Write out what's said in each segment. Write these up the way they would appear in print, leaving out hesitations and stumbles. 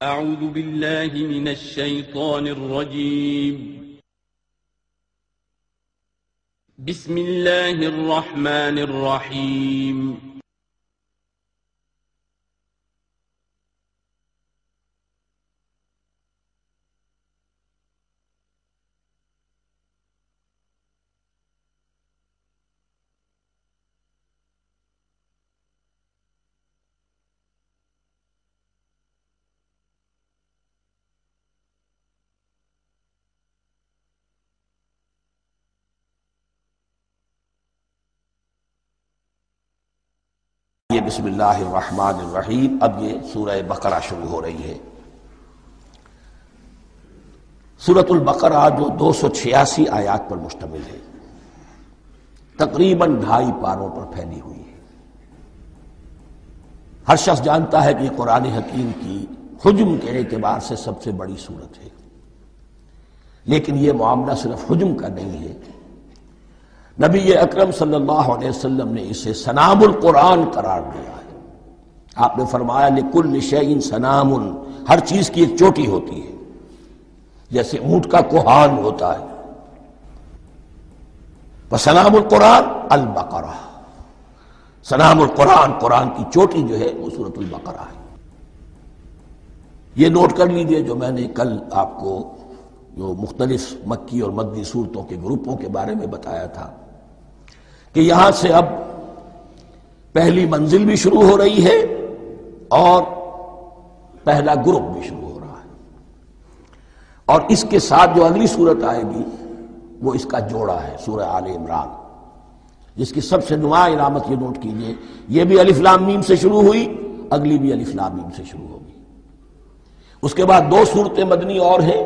أعوذ بالله من الشيطان الرجيم. بسم الله الرحمن الرحيم. یہ بسم اللہ الرحمن الرحیم. اب یہ سورہ بقرہ شروع ہو رہی ہے. سورۃ البقرہ جو 286 آیات پر مشتمل ہے، تقریباً 2.5 پاروں پر پھیلی ہوئی ہے. ہر شخص جانتا ہے کہ یہ قرآن حکیم کی حجم کے اعتبار سے سب سے بڑی سورت ہے، لیکن یہ معاملہ صرف حجم کا نہیں ہے. نبی اکرم صلی اللہ علیہ وسلم نے اسے سنام القرآن قرار دیا ہے. آپ نے فرمایا لکل شیء سنام، ہر چیز کی ایک چوٹی ہوتی ہے، جیسے اونٹ کا کوہان ہوتا ہے. وسنام القرآن البقرہ، سنام القرآن، قرآن کی چوٹی جو ہے وہ سورۃ البقرہ ہے. یہ نوٹ کر لیجئے جو میں نے کل آپ کو جو مختلف مکی اور مدنی صورتوں کے گروپوں کے بارے میں بتایا تھا کہ یہاں سے اب پہلی منزل بھی شروع ہو رہی ہے اور پہلا گروپ بھی شروع ہو رہا ہے. اور اس کے ساتھ جو اگلی صورت آئے گی وہ اس کا جوڑا ہے، سورہ آل عمران، جس کی سب سے نمایاں علامت یہ نوٹ کیجئے، یہ بھی الف لام میم سے شروع ہوئی، اگلی بھی الف لام میم سے شروع ہوگی. اس کے بعد 2 صورتیں مدنی اور ہیں،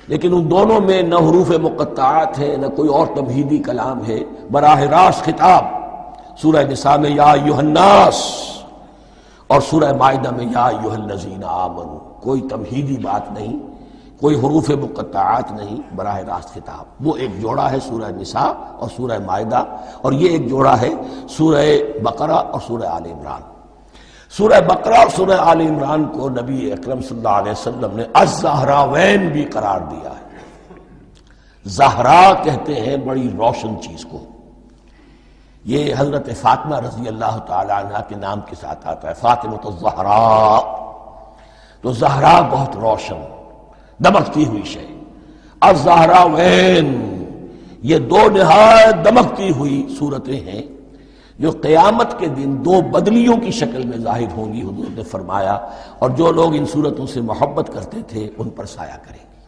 لیکن ان دونوں میں نہ حروف مقطعات ہے نہ کوئی اور تمہیدی کلام ہے. براہ راست خطاب سورہ نساء میں یا ایھا الناس اور سورہ مائدہ میں یا ایھا الذین آمنوا، کوئی تمہیدی بات نہیں، کوئی حروف مقطعات نہیں، براہ راست خطاب. وہ ایک جوڑا ہے سورہ نساء اور سورہ مائدہ، اور یہ ایک جوڑا ہے سورہ بقرہ اور سورہ آل عمران. سورہ بقرہ اور سورہ آل عمران کو نبی اکرم صلی اللہ علیہ وسلم نے الزہراوین بھی قرار دیا ہے. زہرا کہتے ہیں بڑی روشن چیز کو. یہ حضرت فاطمہ رضی اللہ تعالی عنہ کے نام کے ساتھ آتا ہے، فاطمۃ الزہراء. تو زہرا بہت روشن، دمکتی ہوئی شے. الزہراوین یہ 2 نہایت دمکتی ہوئی صورتیں ہیں جو قیامت کے دن 2 بدلیوں کی شکل میں ظاہر ہوں گی. حضور نے فرمایا، اور جو لوگ ان صورتوں سے محبت کرتے تھے ان پر سایہ کریں گے.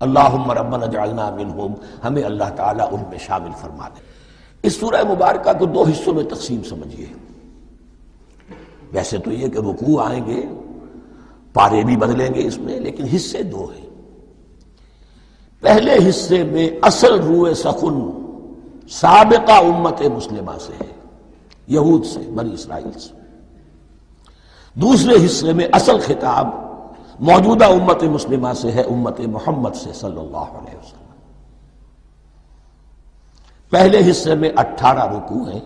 اللہم ربنا اجعلنا منہم، ہمیں اللہ تعالیٰ ان میں شامل فرما دے. اس سورہ مبارکہ کو 2 حصوں میں تقسیم سمجھیے. ویسے تو یہ کہ رکوع آئیں گے، پارے بھی بدلیں گے اس میں، لیکن حصے 2 ہیں. پہلے حصے میں اصل روح سخن سابقہ امت مسلمہ سے ہے، یہود سے، بنی اسرائیل سے. دوسرے حصے میں اصل خطاب موجودہ امت مسلمہ سے ہے، امت محمد سے صلی اللہ علیہ وسلم. پہلے حصے میں 18 رکوع ہیں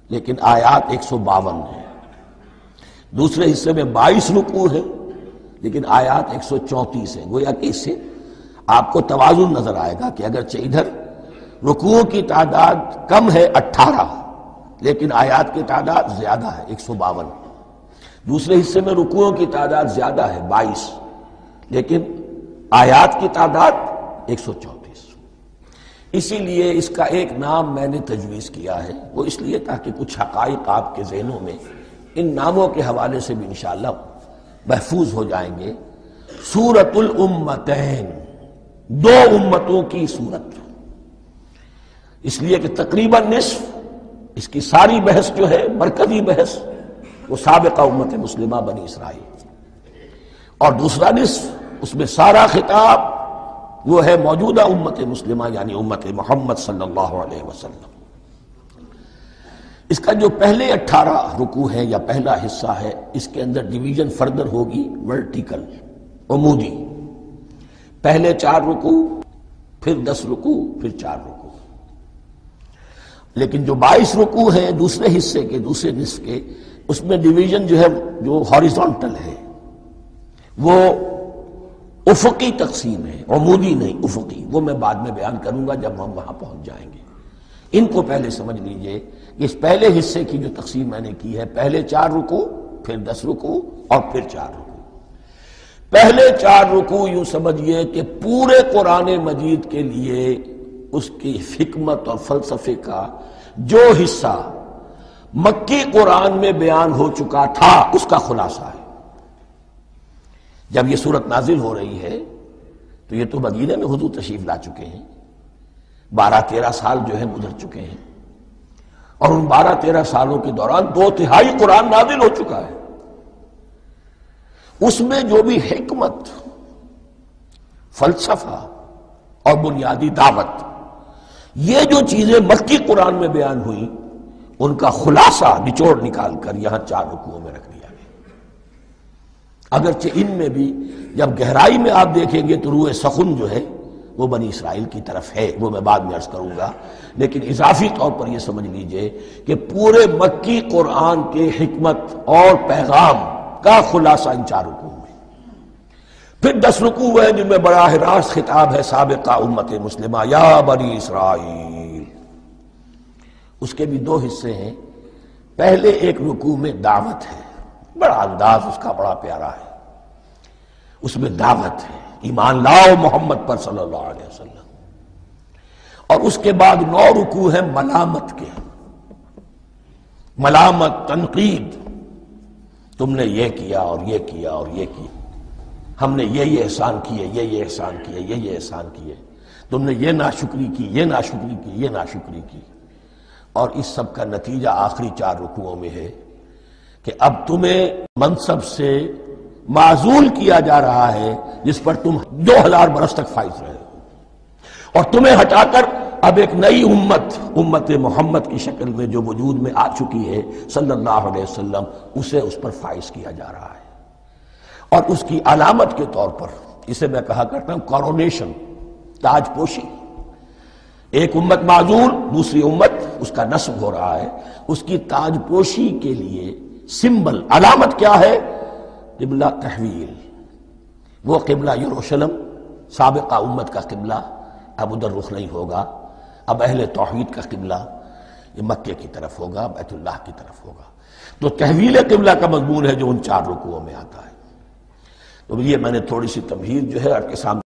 لیکن آیات 152 ہیں. دوسرے حصے میں 22 رکوع ہیں لیکن آیات 134 ہیں. گویا کہ اس سے آپ کو توازن نظر آئے گا کہ اگرچہ ادھر رکوعوں کی تعداد کم ہے 18، لیکن آیات کی تعداد زیادہ ہے 152. دوسرے حصے میں رکوعوں کی تعداد زیادہ ہے 22، لیکن آیات کی تعداد 134. اسی لیے اس کا ایک نام میں نے تجویز کیا ہے، وہ اس لیے تاکہ کچھ حقائق آپ کے ذہنوں میں ان ناموں کے حوالے سے بھی انشاءاللہ محفوظ ہو جائیں گے. سورۃ الامتین، 2 امتوں کی سورت، اس لیے کہ تقریباً نصف اس کی ساری بحث جو ہے، مرکزی بحث، وہ سابقہ امت مسلمہ بنی اسرائیل، اور دوسرا نصف اس میں سارا خطاب وہ ہے موجودہ امت مسلمہ یعنی امت محمد صلی اللہ علیہ وسلم. اس کا جو پہلے 18 رکوع ہے یا پہلا حصہ ہے، اس کے اندر ڈویژن فردر ہوگی ورٹیکل، عمودی. پہلے 4 رکوع، پھر 10 رکوع، پھر 4 رکوع. لیکن جو 22 رکوع ہیں دوسرے حصے کے، دوسرے نصف کے، اس میں ڈویژن جو ہے جو ہاریزونٹل ہے، وہ افقی تقسیم ہے، عمودی نہیں، افقی، وہ میں بعد میں بیان کروں گا جب ہم وہاں پہنچ جائیں گے۔ ان کو پہلے سمجھ لیجئے، اس پہلے حصے کی جو تقسیم میں نے کی ہے، پہلے 4 رکوع، پھر 10 رکوع اور پھر 4 رکوع۔ پہلے 4 رکوع یوں سمجھیے کہ پورے قرآن مجید کے لیے اس کی حکمت اور فلسفے کا جو حصہ مکی قرآن میں بیان ہو چکا تھا اس کا خلاصہ ہے۔ جب یہ سورت نازل ہو رہی ہے تو یہ تو مدینہ میں حضور تشریف لا چکے ہیں، 12-13 سال جو ہے گزر چکے ہیں، اور ان 12-13 سالوں کے دوران 2/3 قرآن نازل ہو چکا ہے۔ اس میں جو بھی حکمت، فلسفہ اور بنیادی دعوت، یہ جو چیزیں مکی قرآن میں بیان ہوئیں، ان کا خلاصہ نچوڑ نکال کر یہاں 4 رکوعوں میں رکھ دیا گیا۔ اگرچہ ان میں بھی جب گہرائی میں آپ دیکھیں گے تو روح سخن جو ہے وہ بنی اسرائیل کی طرف ہے، وہ میں بعد میں عرض کروں گا، لیکن اضافی طور پر یہ سمجھ لیجئے کہ پورے مکی قرآن کے حکمت اور پیغام کا خلاصہ ان 4 رکوعوں میں۔ پھر 10 رکوع ہیں جن میں براہ راست خطاب ہے سابقہ امت مسلمہ، یا بنی اسرائیل۔ اس کے بھی 2 حصے ہیں۔ پہلے ایک رکوع میں دعوت ہے، بڑا انداز اس کا بڑا پیارا ہے، اس میں دعوت ہے، ایمان لاؤ محمد پر صلی اللہ علیہ وسلم۔ اور اس کے بعد 9 رکوع ہیں ملامت کے، ملامت، تنقید، تم نے یہ کیا اور یہ کیا اور یہ کیا، ہم نے یہ احسان کیے، یہ احسان کیے، یہ احسان کیے، تم نے یہ ناشکری کی، یہ ناشکری کی، یہ ناشکری کی۔ اور اس سب کا نتیجہ آخری 4 رکوعوں میں ہے کہ اب تمہیں منصب سے معزول کیا جا رہا ہے جس پر تم 2000 برس تک فائز رہے ہو، اور تمہیں ہٹا کر اب ایک نئی امت محمد کی شکل میں جو وجود میں آ چکی ہے صلی اللہ علیہ وسلم، اسے اس پر فائز کیا جا رہا ہے۔ اور اس کی علامت کے طور پر اسے میں کہا کرتا ہوں کورونیشن، تاج پوشی۔ ایک امت معزول، دوسری امت اس کا نصب ہو رہا ہے، اس کی تاج پوشی کے لیے سمبل، علامت کیا ہے؟ قبلہ تحویل۔ وہ قبلہ یروشلم، سابقہ امت کا قبلہ اب ادھر رخ نہیں ہوگا، اب اہل توحید کا قبلہ یہ مکے کی طرف ہوگا، بیت اللہ کی طرف ہوگا۔ تو تحویل قبلہ کا مضمون ہے جو ان 4 رکوعوں میں آتا ہے۔ تو یہ میں نے تھوڑی سی تمہید جو ہے آپ کے سامنے